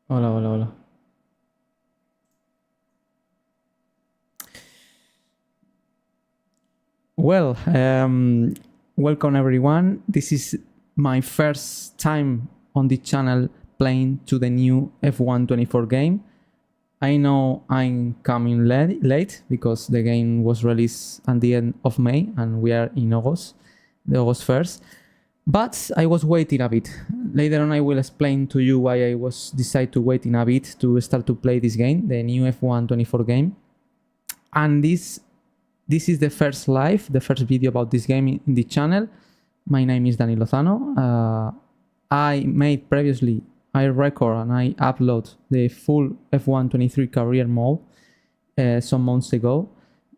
Hola, hola, hola. Well, welcome everyone. This is my first time on the channel playing to the new F124 game. I know I'm coming late because the game was released at the end of May and we are in August, the August 1st. But I was waiting a bit. Later on I will explain to you why I was decided to wait in a bit to start to play this game, the new F124 game. And this is the first live, the first video about this game in the channel. My name is Dani Lozano. I made previously, I record and I upload the full F123 career mode some months ago,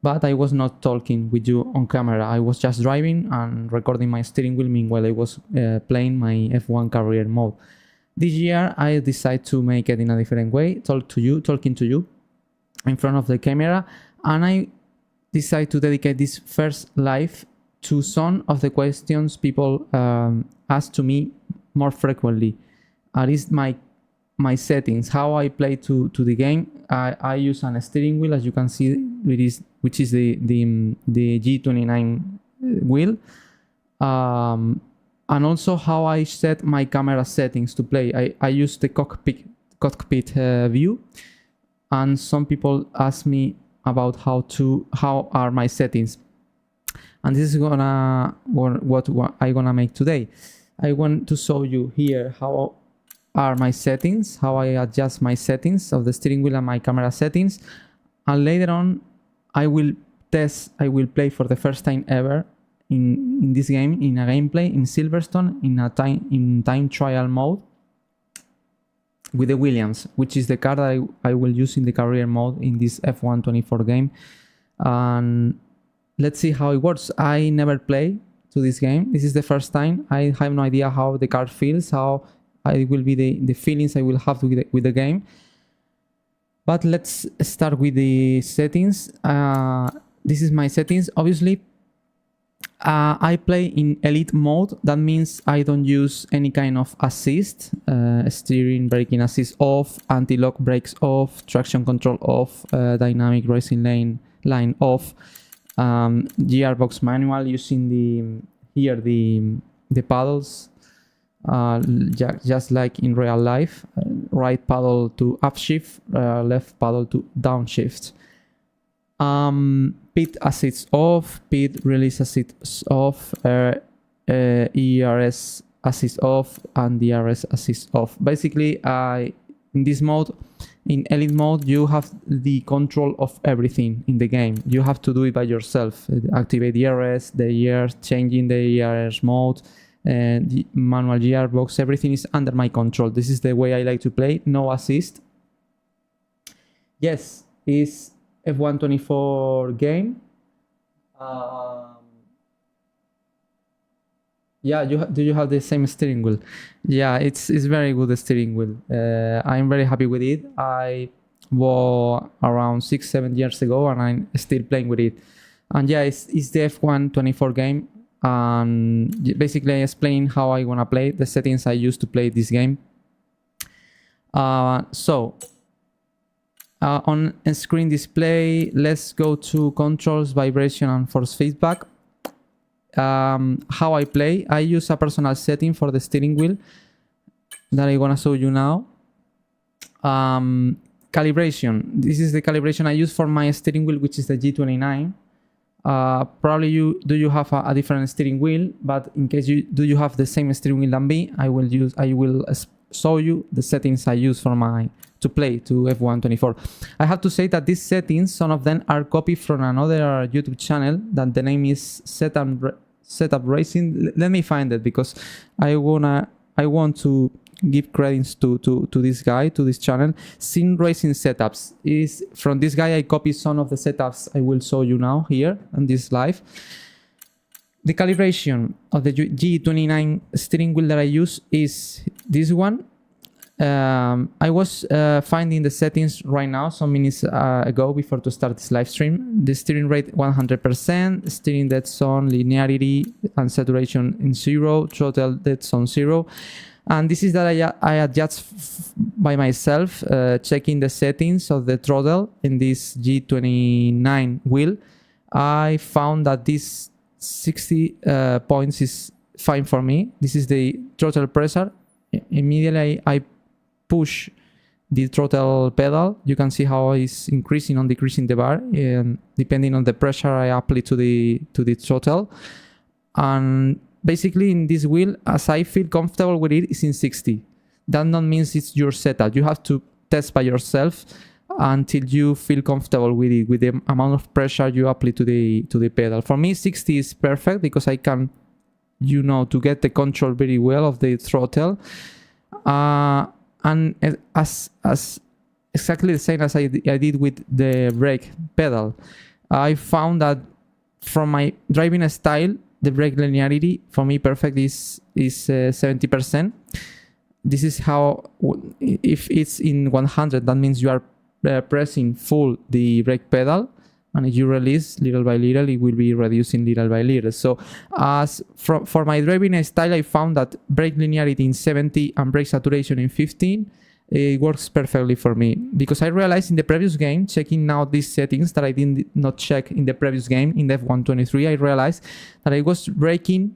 but I was not talking with you on camera. I was just driving and recording my steering wheel meanwhile I was playing my F1 career mode. This year I decided to make it in a different way, talking to you in front of the camera, and I decide to dedicate this first live to some of the questions people ask to me more frequently. Is my settings, how I play to the game. I use a steering wheel, as you can see, which is the G29 wheel, and also how I set my camera settings to play. I use the cockpit view, and some people ask me about how are my settings, and this is what I gonna make today. I want to show you here how are my settings, how I adjust my settings of the steering wheel and my camera settings, and later on I will play for the first time ever in this game, in a gameplay in Silverstone, in time trial mode with the Williams, which is the car that I will use in the career mode in this F124 game. And let's see how it works. I never play to this game. This is the first time. I have no idea how the car feels, how it will be the feelings I will have with the game. But let's start with the settings. This is my settings. Obviously, I play in elite mode. That means I don't use any kind of assist. Steering, braking assist off, anti-lock brakes off, traction control off, dynamic racing line off, gearbox manual using the paddles, just like in real life. Right paddle to upshift, left paddle to downshift. Pit assist off, pit release assist off, ERS assist off, and DRS assist off. Basically, in this mode, in elite mode, you have the control of everything in the game. You have to do it by yourself. Activate the ERS, the ERS, changing the ERS mode, and the manual gearbox. Everything is under my control. This is the way I like to play. No assist. Yes, it's F124 game. Yeah, do you have the same steering wheel? Yeah, it's very good, the steering wheel. I'm very happy with it. I bought around 6-7 years ago and I'm still playing with it. And yeah, it's the F124 game. And basically I explain how I wanna play, the settings I use to play this game. On screen display, let's go to controls, vibration and force feedback. How I play, I use a personal setting for the steering wheel that I'm gonna show you now. Calibration, this is the calibration I use for my steering wheel, which is the G29. Probably you have a different steering wheel, but in case you have the same steering wheel than me, I will show you the settings I use to play to F124. I have to say that these settings, some of them are copied from another YouTube channel that the name is Setup Racing. Let me find it because I want to give credits to this guy, to this channel. Sim Racing Setups is from this guy. I copy some of the setups I will show you now here on this live. The calibration of the G29 steering wheel that I use is this one. I was finding the settings right now, some minutes ago before to start this live stream. The steering rate 100%, steering dead zone, linearity and saturation in 0, throttle dead zone 0. And this is that I adjust by myself, checking the settings of the throttle in this G29 wheel. I found that this 60 points is fine for me. This is the throttle pressure. Immediately I push the throttle pedal. You can see how it's increasing or decreasing the bar, depending on the pressure I apply to the throttle. And basically in this wheel, as I feel comfortable with it, is in 60. That not means it's your setup. You have to test by yourself until you feel comfortable with it, with the amount of pressure you apply to the pedal. For me, 60 is perfect because I can, to get the control very well of the throttle. And as exactly the same as I did with the brake pedal, I found that from my driving style, the brake linearity for me perfect is 70%. This is how, if it's in 100, that means you are pressing full the brake pedal, and if you release little by little, it will be reducing little by little. So as for my driving style, I found that brake linearity in 70 and brake saturation in 15, it works perfectly for me, because I realized in the previous game, checking now these settings that I did not check in the previous game, in the F123, I realized that I was braking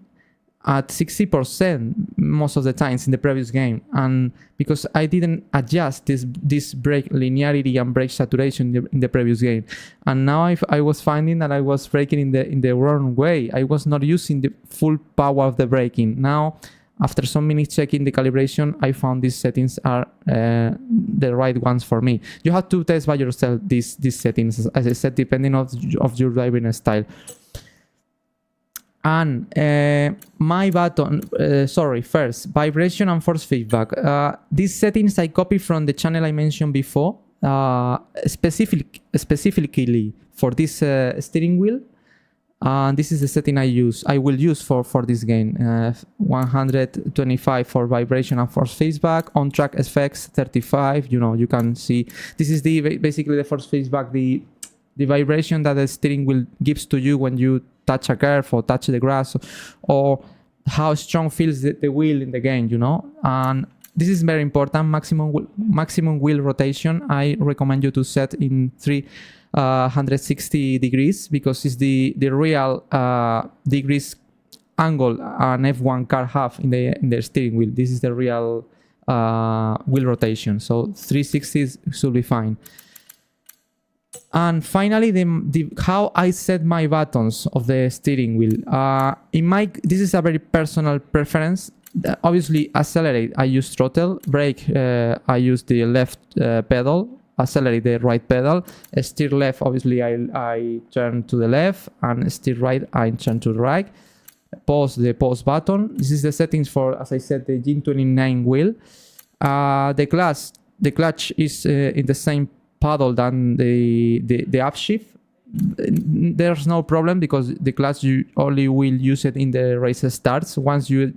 at 60% most of the times in the previous game, and because I didn't adjust this brake linearity and brake saturation in the previous game, and now I was finding that I was braking in the wrong way. I was not using the full power of the braking. Now, after some minutes checking the calibration, I found these settings are the right ones for me. You have to test by yourself these settings, as I said, depending of your driving style. And my button, first, vibration and force feedback. These settings I copied from the channel I mentioned before, specifically for this steering wheel. And this is the setting I will use for this game. 125 for vibration and force feedback. On track effects 35. You can see this is basically the force feedback, the vibration that the steering wheel gives to you when you touch a curve or touch the grass, or how strong feels the wheel in the game. And this is very important. Maximum wheel rotation, I recommend you to set in 360 degrees, because it's the real degrees angle an F1 car have in the steering wheel. This is the real wheel rotation, so 360 should be fine. And finally, how I set my buttons of the steering wheel. This is a very personal preference. Obviously, accelerate, I use throttle. Brake, I use the left pedal. Accelerate, the right pedal. Steer left, obviously, I turn to the left, and steer right, I turn to the right. Pause, the pause button. This is the settings for, as I said, the G29 wheel. The clutch is in the same paddle than the upshift. There's no problem, because the clutch you only will use it in the race starts. Once you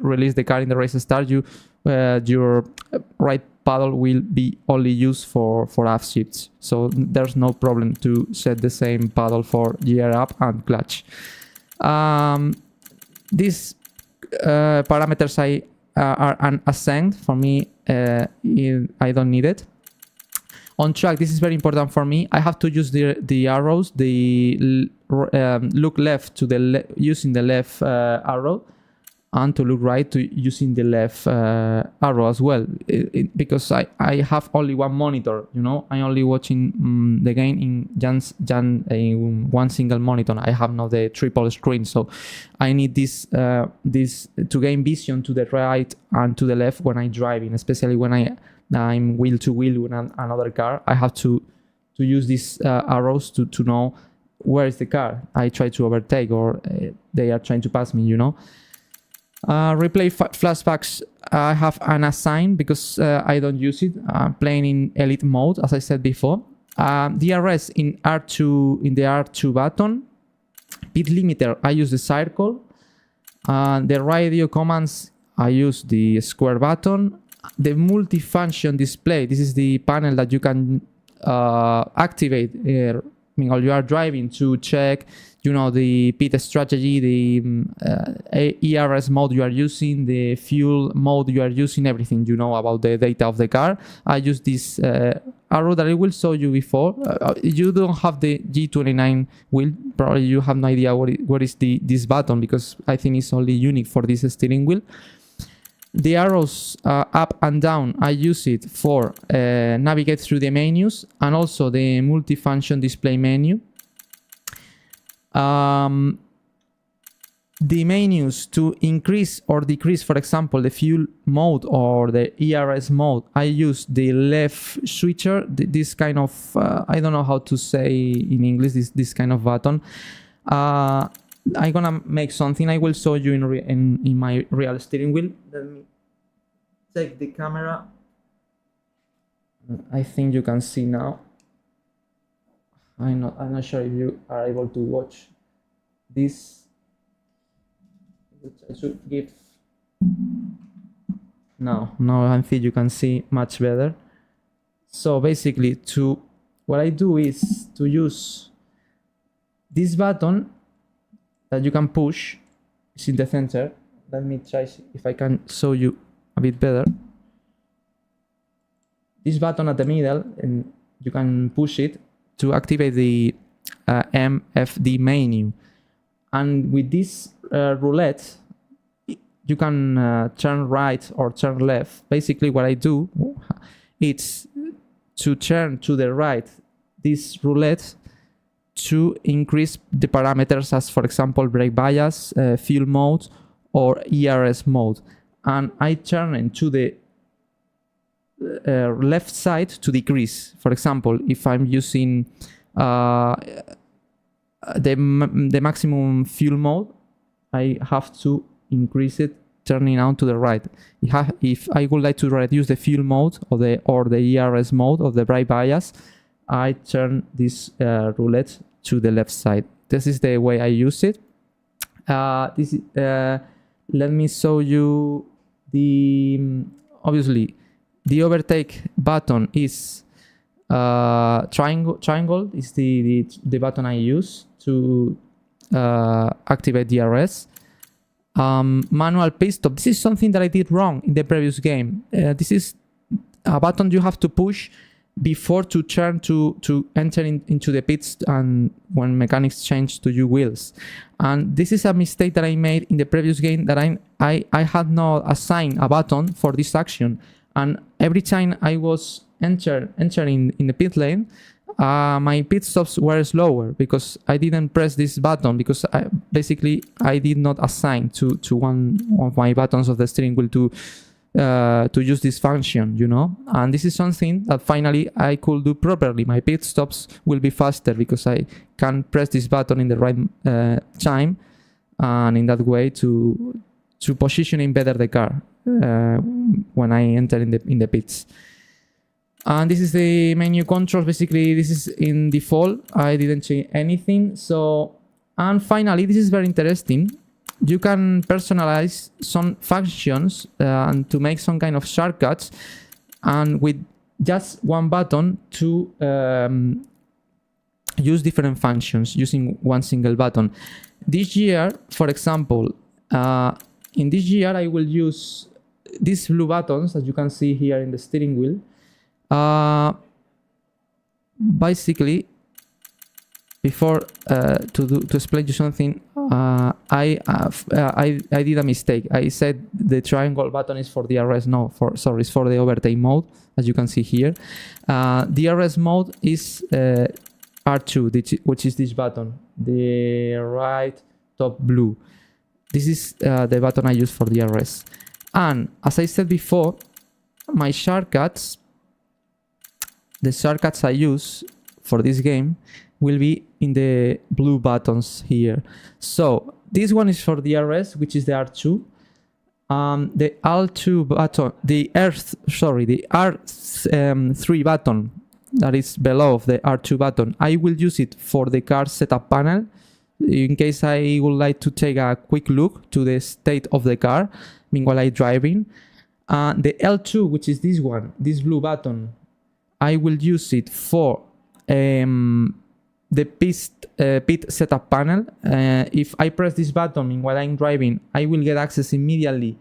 release the car in the race start, your right paddle will be only used for upshifts. So there's no problem to set the same paddle for gear up and clutch. These parameters are unassigned for me. I don't need it. On track, this is very important for me. I have to use the arrows, look left to using the left arrow, and to look right to using the left arrow as well. Because I have only one monitor, I'm only watching the game in one single monitor. I have not the triple screen, so I need this to gain vision to the right and to the left when I'm driving, especially when I'm wheel to wheel with another car. I have to use these arrows to know where is the car I try to overtake, or they are trying to pass me. Replay flashbacks, I have unassigned because I don't use it. I'm playing in elite mode, as I said before. DRS in R2, in the R2 button. Speed limiter, I use the circle. The radio commands, I use the square button. The multifunction display, this is the panel that you can activate while you are driving to check you know, the pit strategy, the ERS mode you are using, the fuel mode you are using, everything you know about the data of the car. I use this arrow that I will show you before. You don't have the G29 wheel, probably you have no idea what is this button, because I think it's only unique for this steering wheel. The arrows up and down, I use it for navigate through the menus, and also the multifunction display menu. The menus to increase or decrease, for example, the fuel mode or the ERS mode, I use the left switcher, this kind of, I don't know how to say in English, this kind of button. I'm gonna make something I will show you in my real steering wheel. Let me take the camera. I think you can see now. I'm not sure if you are able to watch this. I should give. No, I think you can see much better. So basically, what I do is to use this button that you can push. It's in the center. Let me try if I can show you a bit better. This button at the middle, and you can push it to activate the MFD menu. And with this roulette, you can turn right or turn left. Basically what I do is to turn to the right this roulette to increase the parameters, as for example brake bias, fuel mode or ERS mode. And I turn it to the left side to decrease. For example, if I'm using the maximum fuel mode, I have to increase it, turning on to the right. If I would like to reduce the fuel mode or the ERS mode of the brake bias, I turn this roulette to the left side. This is the way I use it. Let me show you obviously the overtake button is triangle is the button I use to activate DRS. Manual pit stop. This is something that I did wrong in the previous game. This is a button you have to push before to turn to enter into the pits and when mechanics change to your wheels. And this is a mistake that I made in the previous game, that I had not assigned a button for this action. And every time I was entering in the pit lane, my pit stops were slower because I didn't press this button, because I did not assign to one of my buttons of the steering wheel to use this function, you know. And this is something that finally I could do properly. My pit stops will be faster because I can press this button in the right time, and in that way to positioning better the car when I enter in the pits. And this is the menu controls. Basically, this is in default. I didn't change anything. So, and finally, this is very interesting. You can personalize some functions and to make some kind of shortcuts, and with just one button to use different functions using one single button. This year, for example, in this year, I will use these blue buttons that you can see here in the steering wheel. Basically, before to explain you something, I did a mistake. I said the triangle button is for DRS. No, it's for the overtake mode, as you can see here. DRS mode is R2, which is this button, the right top blue. This is the button I use for DRS. And as I said before, my shortcuts, the shortcuts I use for this game will be in the blue buttons here. So this one is for DRS, which is the R2. The R2 button, the R3 button that is below the R2 button, I will use it for the car setup panel, in case I would like to take a quick look to the state of the car meanwhile I'm driving. The L2, which is this one, this blue button, I will use it for the pit pit setup panel. If I press this button while I'm driving, I will get access immediately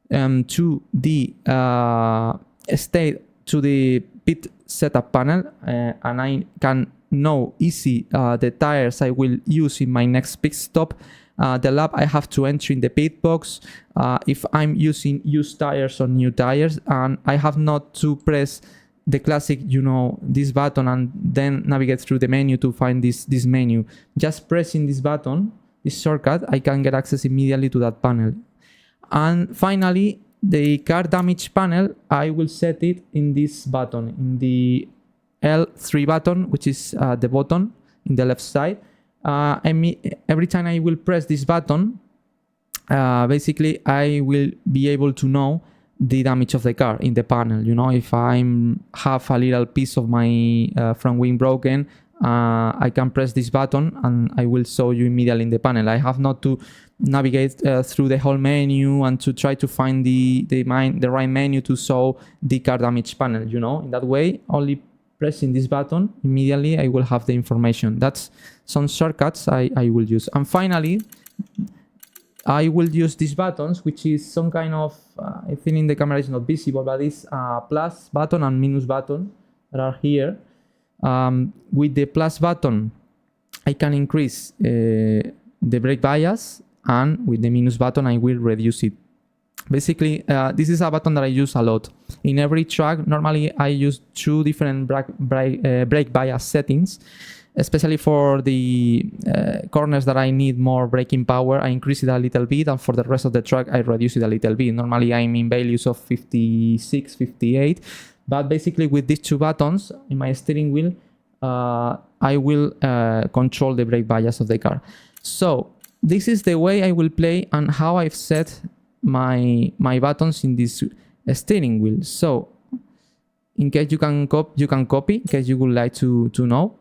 to the to the pit setup panel, and I can know easy the tires I will use in my next pit stop, the lap I have to enter in the pit box, if I'm using used tires or new tires, and I have not to press the classic, this button and then navigate through the menu to find this menu. Just pressing this button, this shortcut, I can get access immediately to that panel. And finally, the car damage panel, I will set it in this button, in the L3 button, which is the button in the left side. Every time I will press this button, basically I will be able to know the damage of the car in the panel. If I have a little piece of my front wing broken, I can press this button and I will show you immediately in the panel. I have not to navigate through the whole menu and to try to find the right menu to show the car damage panel. In that way, only pressing this button, immediately I will have the information. That's some shortcuts I will use. And finally, I will use these buttons, which is some kind of, I think in the camera is not visible, but it's a plus button and minus button that are here. With the plus button, I can increase the brake bias, and with the minus button, I will reduce it. Basically, this is a button that I use a lot. In every track, normally I use 2 different brake bias settings, especially for the corners that I need more braking power. I increase it a little bit, and for the rest of the track, I reduce it a little bit. Normally, I'm in values of 56, 58. But basically, with these 2 buttons in my steering wheel, I will control the brake bias of the car. So this is the way I will play and how I've set my buttons in this steering wheel. So in case you can copy, in case you would like to know.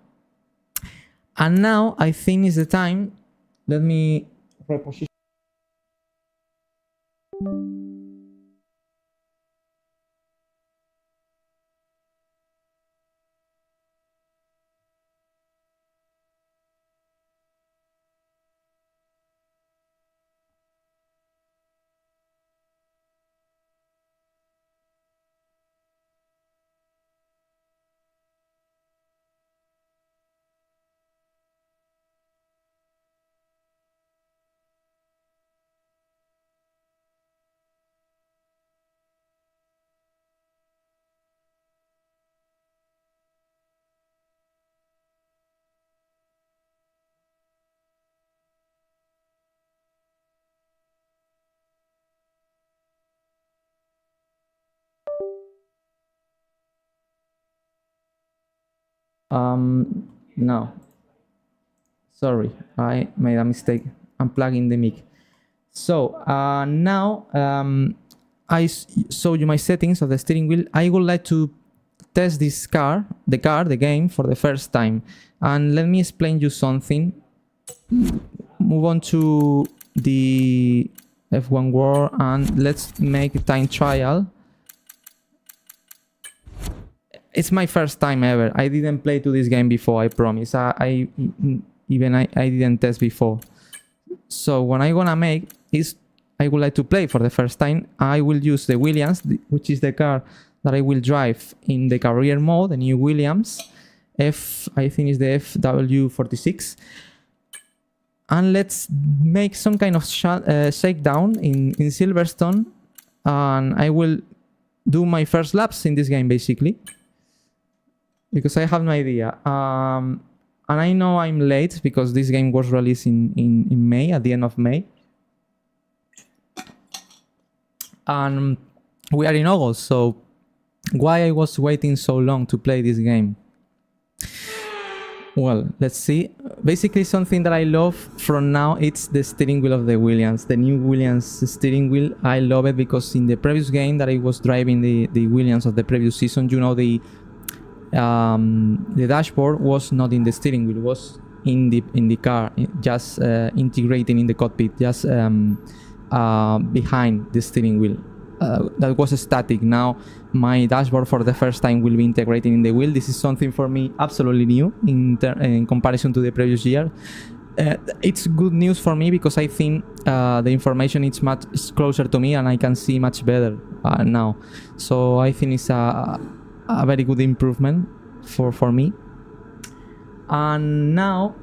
And now I think is the time. Let me reposition. No, sorry, I made a mistake. I'm plugging the mic. So now I showed you my settings of the steering wheel. I would like to test this the game for the first time. And let me explain you something. Move on to the F1 World and let's make a time trial. It's my first time ever. I didn't play to this game before, I promise. I didn't test before. So what I'm gonna make is, I would like to play for the first time. I will use the Williams, which is the car that I will drive in the career mode, the new Williams. I think is the FW46. And let's make some kind of shakedown in Silverstone. And I will do my first laps in this game, basically. Because I have no idea. And I know I'm late because this game was released in May, at the end of May. And we are in August, so why I was waiting so long to play this game? Well, let's see. Basically, something that I love from now, it's the steering wheel of the Williams. The new Williams steering wheel, I love it because in the previous game that I was driving the Williams of the previous season, you know, the dashboard was not in the steering wheel, was in the car, just integrating in the cockpit, just behind the steering wheel. that was static. Now my dashboard for the first time will be integrated in the wheel. This is something for me absolutely new in comparison to the previous year. It's good news for me because I think the information is much closer to me and I can see much better now. So I think it's a very good improvement for me. And now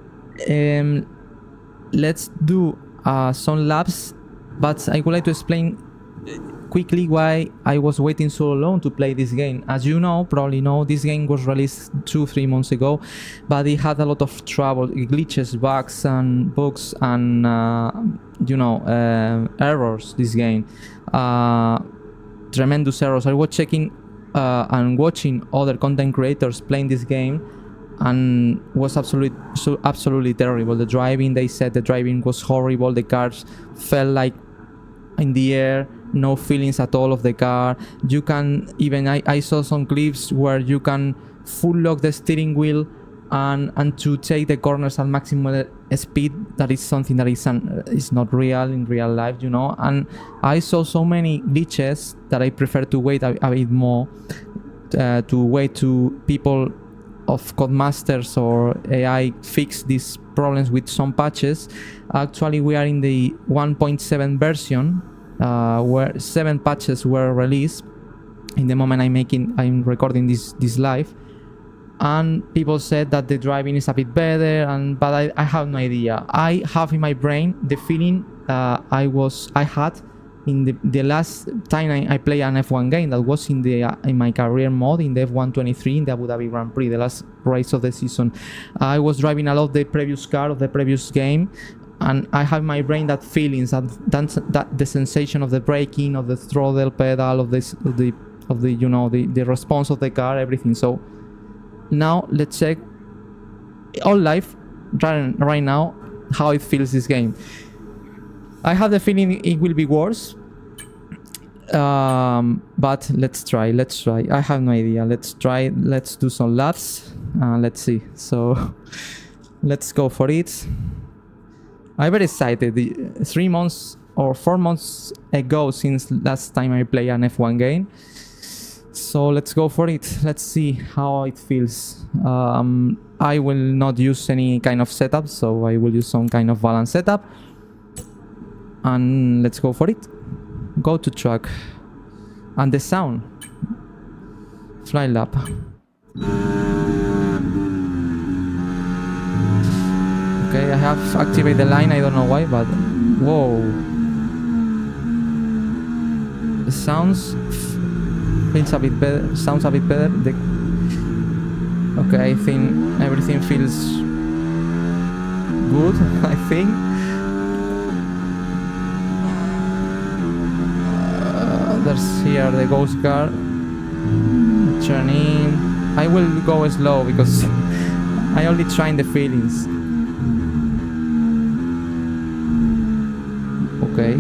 let's do some laps, but I would like to explain quickly why I was waiting so long to play this game. As you know, probably know, this game was released 2-3 months ago, but it had a lot of trouble, glitches, bugs and errors. This game, tremendous errors. I was checking and watching other content creators playing this game, and was absolutely terrible. The driving, they said the driving was horrible. The cars felt like in the air, no feelings at all of the car. You can even, I saw some clips where you can full lock the steering wheel and to take the corners at maximum speed. That is something that is not real in real life, you know. And I saw so many glitches that I prefer to wait a bit more, to wait to people of Codemasters or AI fix these problems with some patches. Actually, we are in the 1.7 version, where 7 patches were released in the moment I'm recording this live, and people said that the driving is a bit better, but I have no idea. I have in my brain the feeling I had in the last time I played an F1 game, that was in my career mode in the F123 in the Abu Dhabi Grand Prix, the last race of the season. I was driving a lot the previous car of the previous game, and I have in my brain that feelings, that the sensation of the braking, of the throttle pedal, of the you know, the response of the car, everything. So now let's check all live right now how it feels this game. I have the feeling it will be worse, but let's try. I have no idea. Let's try. Let's do some laps. Let's see. So let's go for it. I'm very excited. 3 months or 4 months ago since last time I played an F1 game. So let's go for it. Let's see how it feels. I will not use any kind of setup, so I will use some kind of balance setup. And let's go for it. Go to track. And the sound. Fly lap. Okay, I have activated the line, I don't know why, but whoa. The sounds feels a bit better. Sounds a bit better. Okay, I think everything feels good, I think. There's here the ghost car. Turn in. I will go slow because I only trying the feelings. Okay.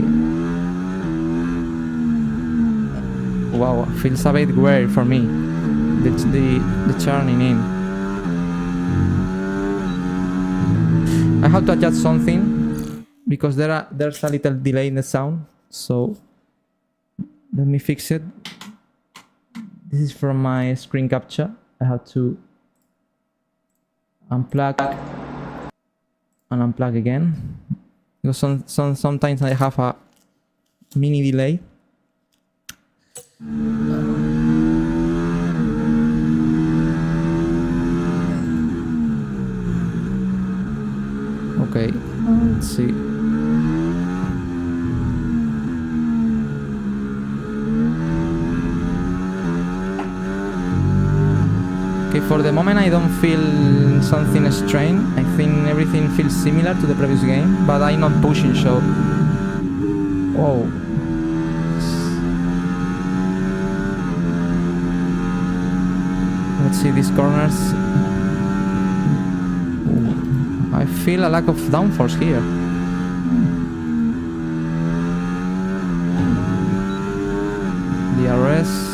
Wow, feels a bit weird for me. The turning in. I have to adjust something because there's a little delay in the sound. So let me fix it. This is from my screen capture. I have to unplug and unplug again because sometimes I have a mini delay. Okay, let's see. Okay, for the moment I don't feel something strange. I think everything feels similar to the previous game, but I'm not pushing, so... Oh. Let's see these corners. I feel a lack of downforce here. DRS.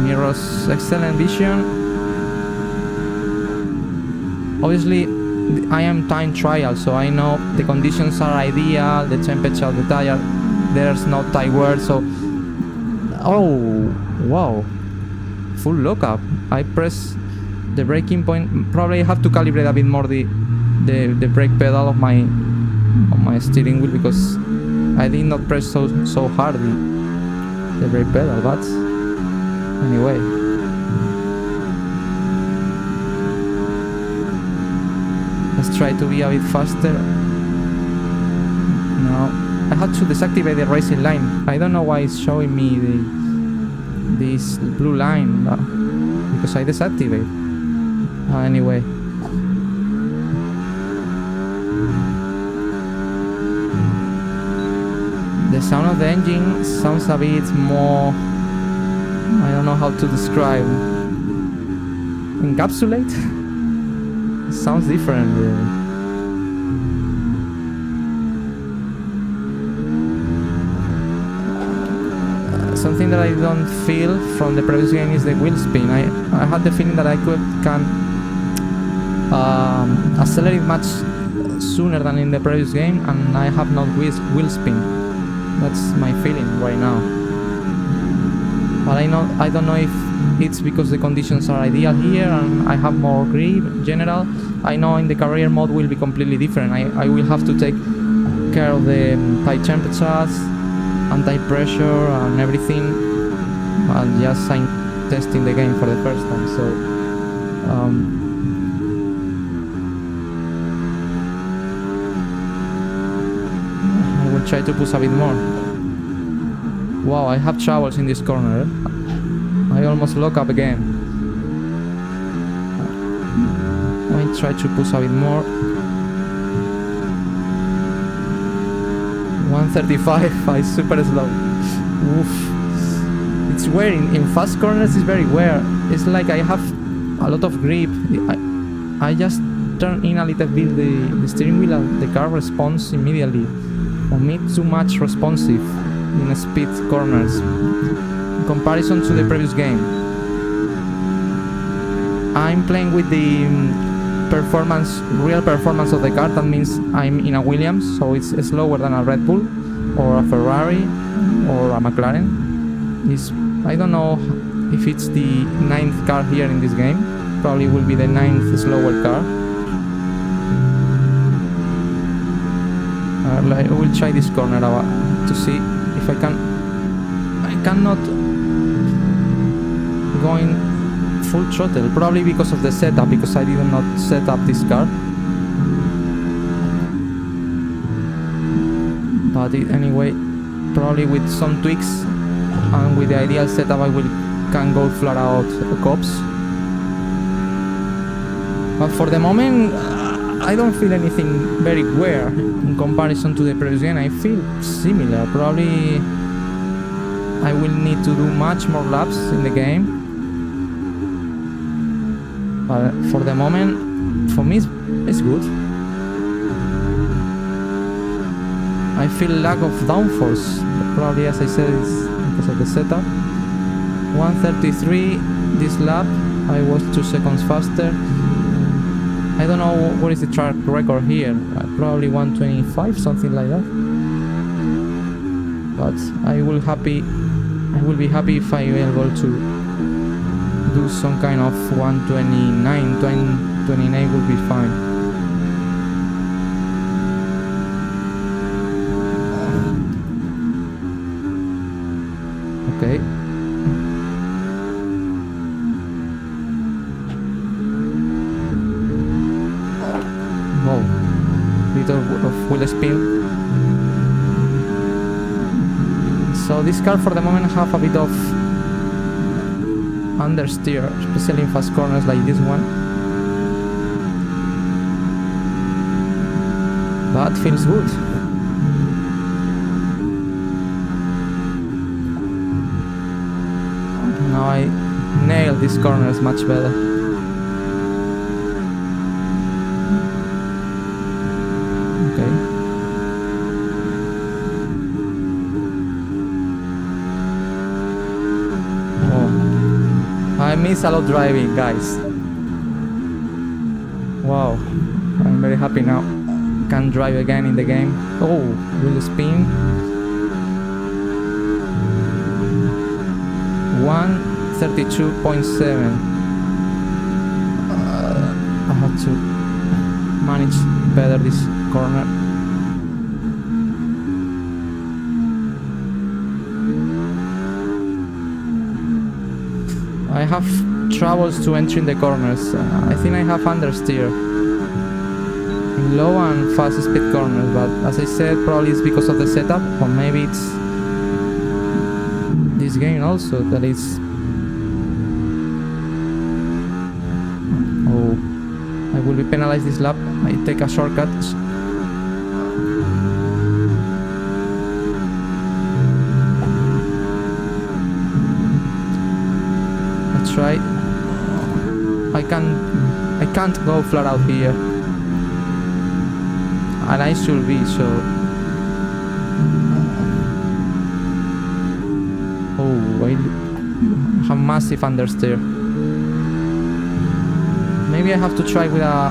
Mirrors, excellent vision. Obviously, I am time trial, so I know the conditions are ideal, the temperature of the tire there's no tight wear, so... Oh, wow. Full lockup. I press the braking point. Probably I have to calibrate a bit more the brake pedal of my steering wheel, because I did not press so hard the brake pedal, but anyway. Let's try to be a bit faster. No, I had to deactivate the racing line. I don't know why it's showing me this blue line, because I deactivate. Anyway. The sound of the engine sounds a bit more... I don't know how to describe. Encapsulate? It sounds different, really. Something that I don't feel from the previous game is the wheel spin. I had the feeling that I can accelerate much sooner than in the previous game, and I have no wheel spin. That's my feeling right now. But I don't know if it's because the conditions are ideal here and I have more grip in general. I know in the career mode will be completely different. I will have to take care of the high temperatures, anti-pressure and everything, and just I'm testing the game for the first time, so I will try to push a bit more. Wow, I have troubles in this corner. I almost lock up again. I try to push a bit more. 135, I super slow. Oof. It's wearing. In fast corners it's very wear. It's like I have a lot of grip. I just turn in a little bit the steering wheel and the car responds immediately. For me it's too much responsive in speed corners in comparison to the previous game. I'm playing with the real performance of the car. That means I'm in a Williams, so it's slower than a Red Bull or a Ferrari or a McLaren. I don't know if it's the 9th car here in this game. Probably will be the 9th slower car. I will try this corner to see if I can. I cannot go in full throttle, probably because of the setup, because I did not set up this car. But anyway, probably with some tweaks and with the ideal setup I can go flat out cops. But for the moment I don't feel anything very wear in comparison to the previous game. I feel similar. Probably I will need to do much more laps in the game. But for the moment, for me it's good. I feel lack of downforce. Probably, as I said, it's because of the setup. 133 this lap. I was 2 seconds faster. I don't know what is the track record here. Probably 125, something like that. But I will be happy if I am able to do some kind of 129, 29 would be fine. Okay. Wow, little of wheel spin. So this car for the moment have a bit of understeer, especially in fast corners like this one. But feels good. Now I nail these corners much better. Okay. I miss a lot driving, guys. Wow, I'm very happy now. Can drive again in the game. Oh, wheel spin. 132.7. I have to manage better this corner. I have troubles to entering the corners. I think I have understeer in low and fast speed corners, but as I said, probably it's because of the setup, or maybe it's this game also that is. Oh, I will be penalized this lap. I take a shortcut. Try. I can't go flat out here, and I should be so. Oh, I have massive understeer. Maybe I have to try with a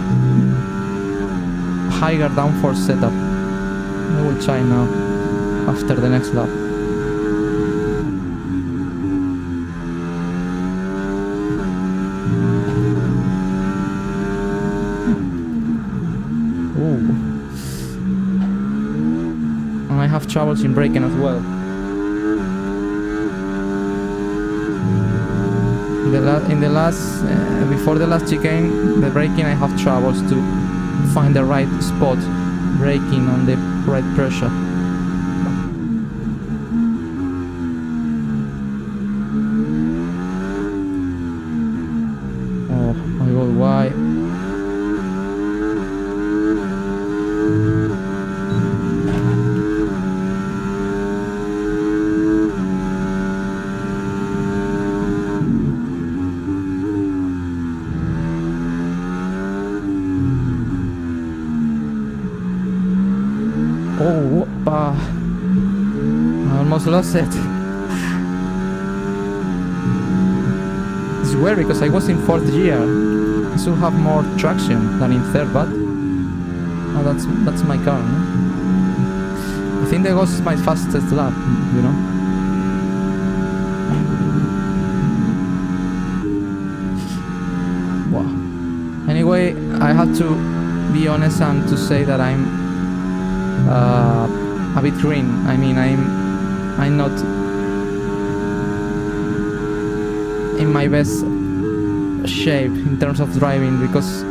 higher downforce setup. I will try now after the next lap. I have troubles in braking as well. Before the last chicane, the braking, I have troubles to find the right spot, braking on the right pressure. Oh my god, why? Oh, I almost lost it. It's weird because I was in 4th gear. I should have more traction than in 3rd, but that's my car. No? I think that was my fastest lap, you know. Wow. Anyway, I have to be honest and to say that I'm a bit green. I mean, I'm not in my best shape in terms of driving, because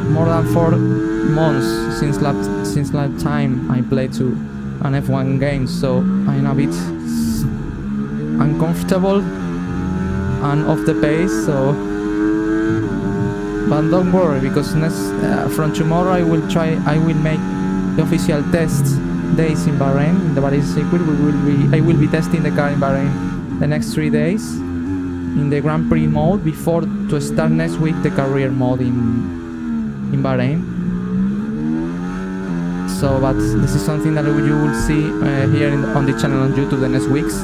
more than 4 months since last time I played to an F1 game, so I'm a bit uncomfortable and off the pace. So, but don't worry, because from tomorrow I will make the official test days in Bahrain, in the Bahrain circuit. I will be testing the car in Bahrain the next 3 days in the Grand Prix mode before to start next week the career mode in Bahrain. So, but this is something that you will see here on the channel on YouTube the next weeks.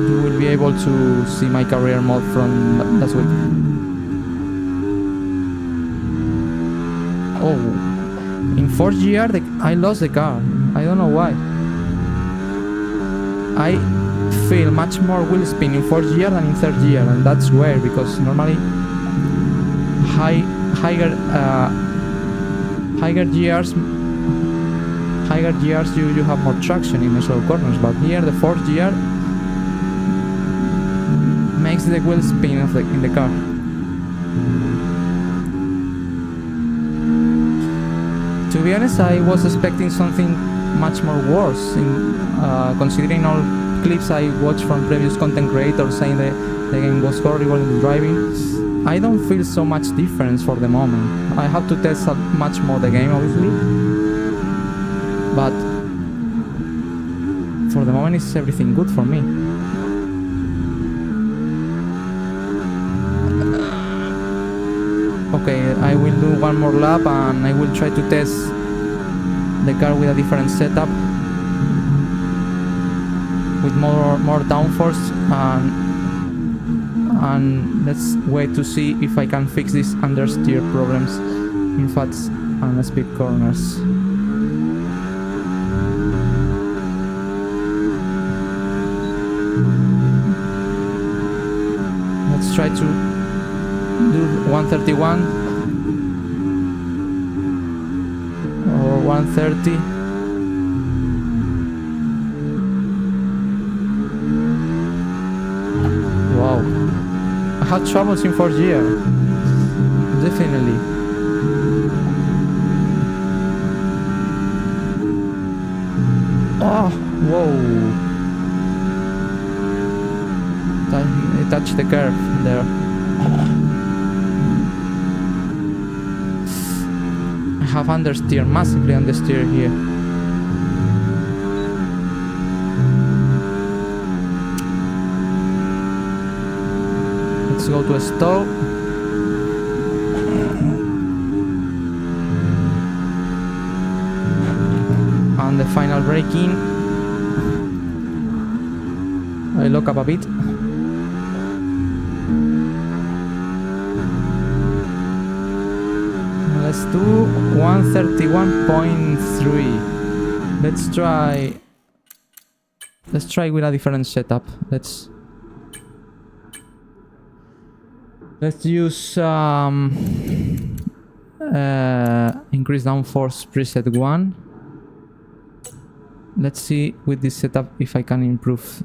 You will be able to see my career mode from last week. Oh. In 4th gear, I lost the car. I don't know why. I feel much more wheel spin in 4th gear than in 3rd gear, and that's weird because normally higher gears you have more traction in the slow corners, but here the 4th gear makes the wheel spin in the car. To be honest, I was expecting something much more worse, considering all clips I watched from previous content creators saying that the game was horrible in the driving. I don't feel so much difference for the moment. I have to test much more the game, obviously, but for the moment it's everything good for me. Okay, I will do one more lap and I will try to test the car with a different setup, with more downforce, and let's wait to see if I can fix these understeer problems in fast and speed corners. Let's try to do 131 or 130. Wow, I had troubles in 4th year, definitely. Oh, whoa. I touched the curve there. I have understeer, massively understeer here. Let's go to a stall. And the final braking. I lock up a bit. Let's do 131.3. Let's try with a different setup. Let's use increase downforce preset 1. Let's see with this setup if I can improve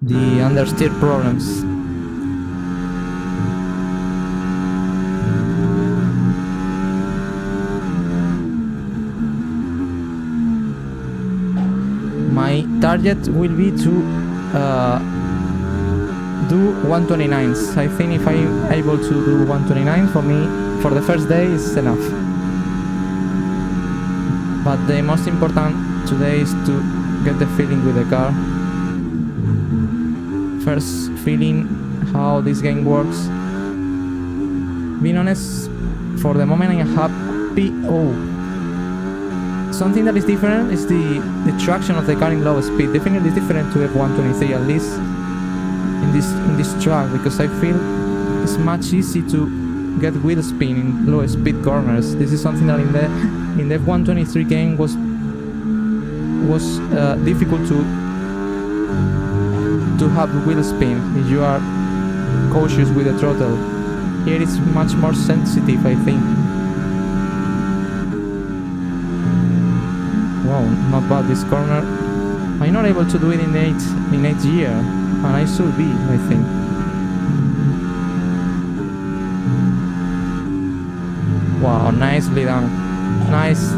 the understeer problems. My target will be to do 129s. I think if I'm able to do 129 for me, for the first day is enough. But the most important today is to get the feeling with the car. First feeling how this game works. Being honest, for the moment I'm happy. Oh, something that is different is the traction of the car in low speed. Definitely different to F123, at least in this track, because I feel it's much easy to get wheel spin in low speed corners. This is something that in the F123 game was difficult to have wheel spin if you are cautious with the throttle. Here it's much more sensitive, I think. Wow, not bad this corner. I'm not able to do it in 8th year, and I should be, I think. Wow, nicely done. Nice.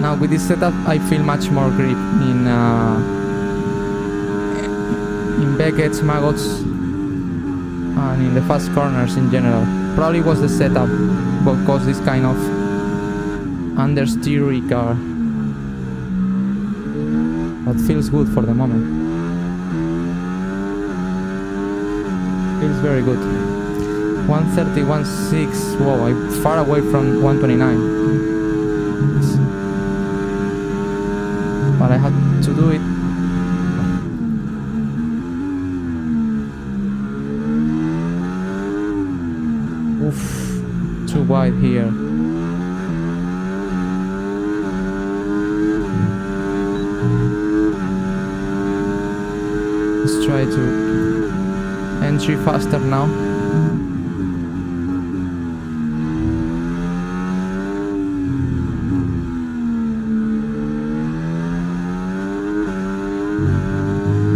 Now with this setup I feel much more grip in Beckett's, Maggots, and in the fast corners in general. Probably was the setup what caused this kind of understeery car. But feels good for the moment. Feels very good. 130.16. Whoa, I'm far away from 129. But I had to do it. Oof, too wide here. Let's try to entry faster now.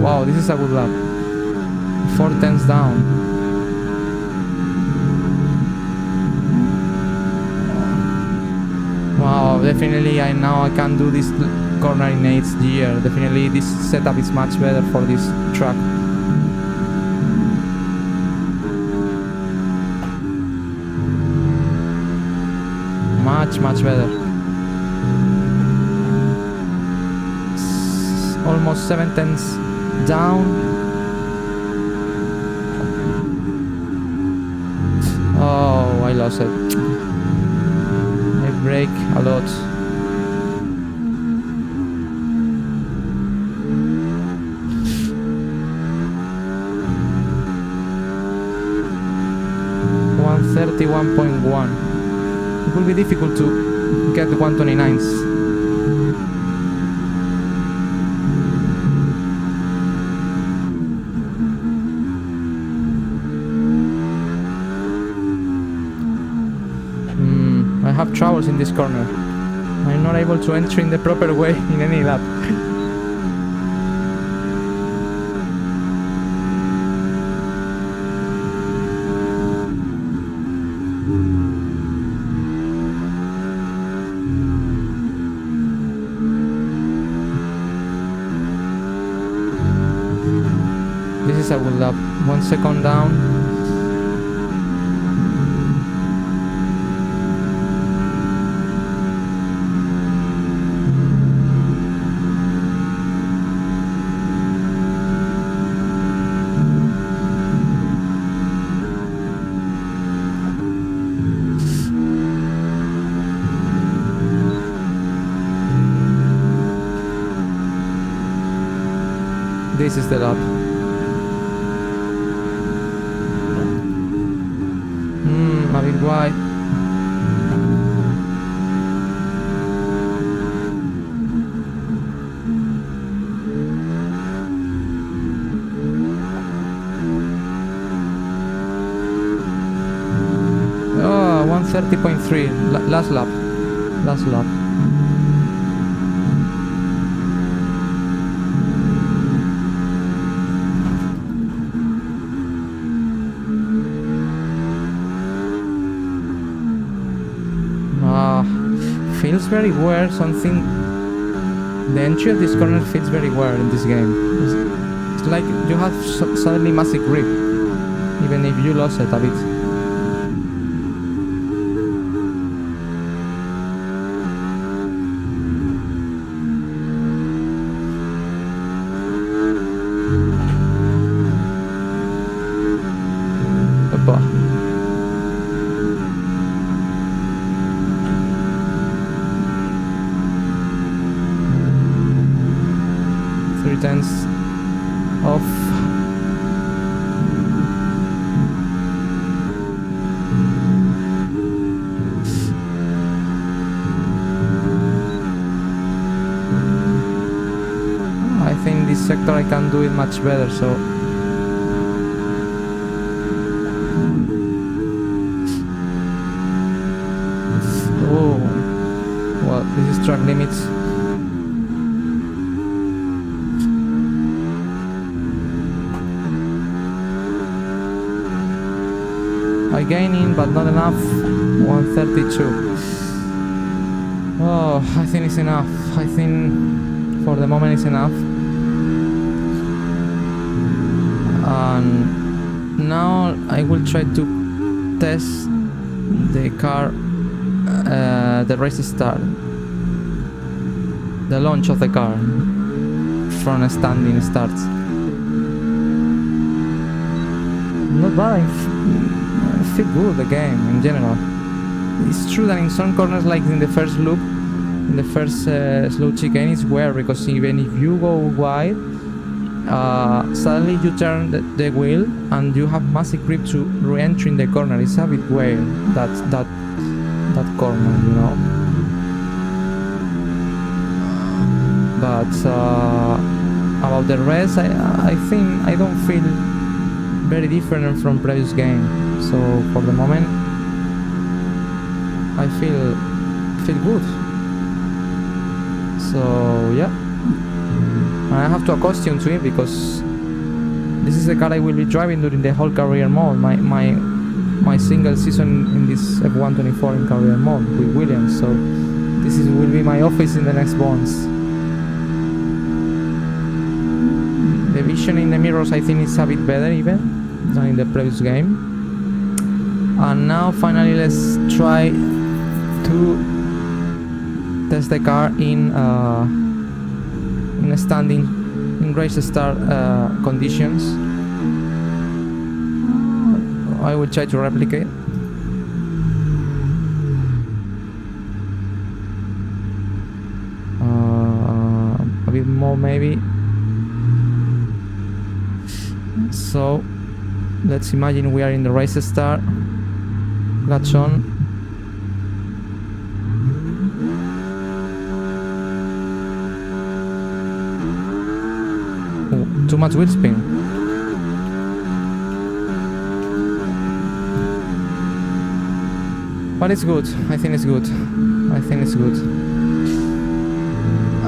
Wow, this is a good lap. 4 tenths down. Wow, definitely I can do this corner in 8th gear. Definitely this setup is much better for this track. Much better. Almost 7 tenths down. Oh, I lost it. I brake a lot. .1. It will be difficult to get 129s. troubles in this corner. I'm not able to enter in the proper way in any lap. This is a good lap. 1 second down. This is the lap. A bit wide. Oh, 130.3. Last lap. Last lap. Feels very weird, something. The entry of this corner feels very weird in this game. It's like you have suddenly massive grip, even if you lost it a bit. Opa. 3/10 off. I think this sector I can do it much better, so oh well, this is track limits. I gain in, but not enough. 132. Oh, I think it's enough. I think for the moment it's enough. And now I will try to test the car, the race start, the launch of the car from a standing start. Not bad. I feel good the game in general. It's true that in some corners, like in the first loop, in the first slow chicane, it's weird because even if you go wide, suddenly you turn the wheel and you have massive grip to re-enter in the corner. It's a bit weird, that corner, you know. But about the rest, I think I don't feel very different from previous game. So for the moment, I feel good. So yeah, I have to accustom to it because this is the car I will be driving during the whole career mode. My single season in this F124 in career mode with Williams. So this will be my office in the next bonds. The vision in the mirrors, I think, is a bit better even than in the previous game. And now finally let's try to test the car in a standing, in race start conditions. I will try to replicate. A bit more maybe. So let's imagine we are in the race start. Latch on. Oh, too much wheel spin. But it's good. I think it's good. I think it's good.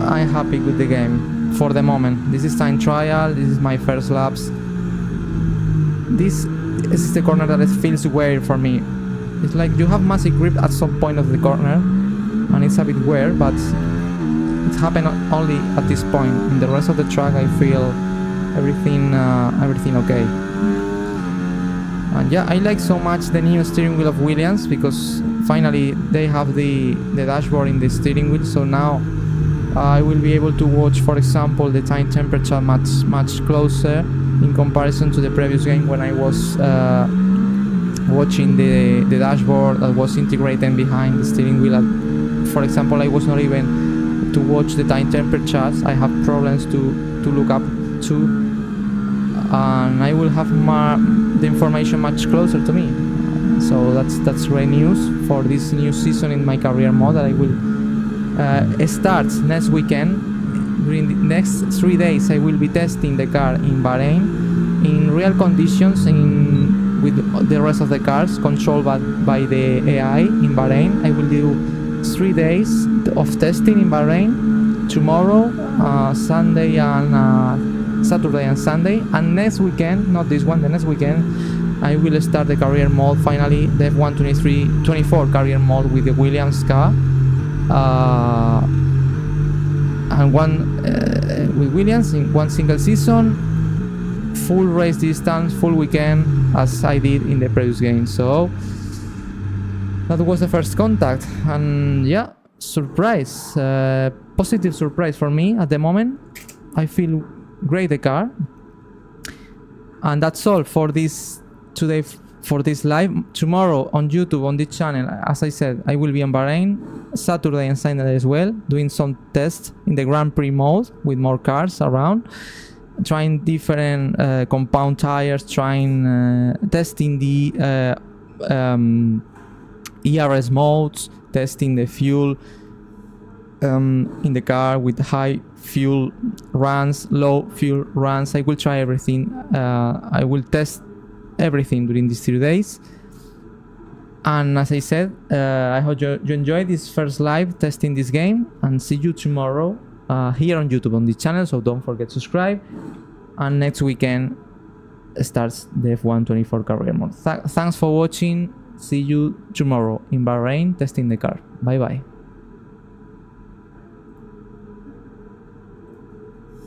I'm happy with the game for the moment. This is time trial. This is my first laps. This is the corner that it feels weird for me. It's like you have massive grip at some point of the corner, and it's a bit weird, but it happened only at this point. In the rest of the track, I feel everything okay. And yeah, I like so much the new steering wheel of Williams, because finally they have the dashboard in the steering wheel. So now I will be able to watch, for example, the time temperature much closer in comparison to the previous game when I was watching the dashboard that was integrated behind the steering wheel. For example, I was not even to watch the time temperatures. I have problems to look up to, and I will have the information much closer to me. So that's great news for this new season in my career mode that I will start next weekend. During the next 3 days, I will be testing the car in Bahrain in real conditions, with the rest of the cars controlled by the AI in Bahrain. I will do 3 days of testing in Bahrain, tomorrow, Sunday and Saturday and Sunday, and next weekend, not this one, the next weekend, I will start the career mode, finally, the F1 24 career mode with the Williams car, and with Williams in one single season, full race distance, full weekend, as I did in the previous game. So that was the first contact, and yeah, surprise, positive surprise for me at the moment. I feel great the car, and that's all for this today, for this live. Tomorrow on YouTube, on this channel, as I said, I will be in Bahrain Saturday and Sunday as well, doing some tests in the Grand Prix mode with more cars around, trying different compound tires, testing the ERS modes, testing the fuel in the car with high fuel runs, low fuel runs. I will try everything. I will test everything during these 3 days. And as I said, I hope you enjoyed this first live testing this game, and see you tomorrow here on YouTube on this channel. So don't forget to subscribe. And next weekend starts the F1 24 career mode. Thanks for watching. See you tomorrow in Bahrain testing the car. Bye bye.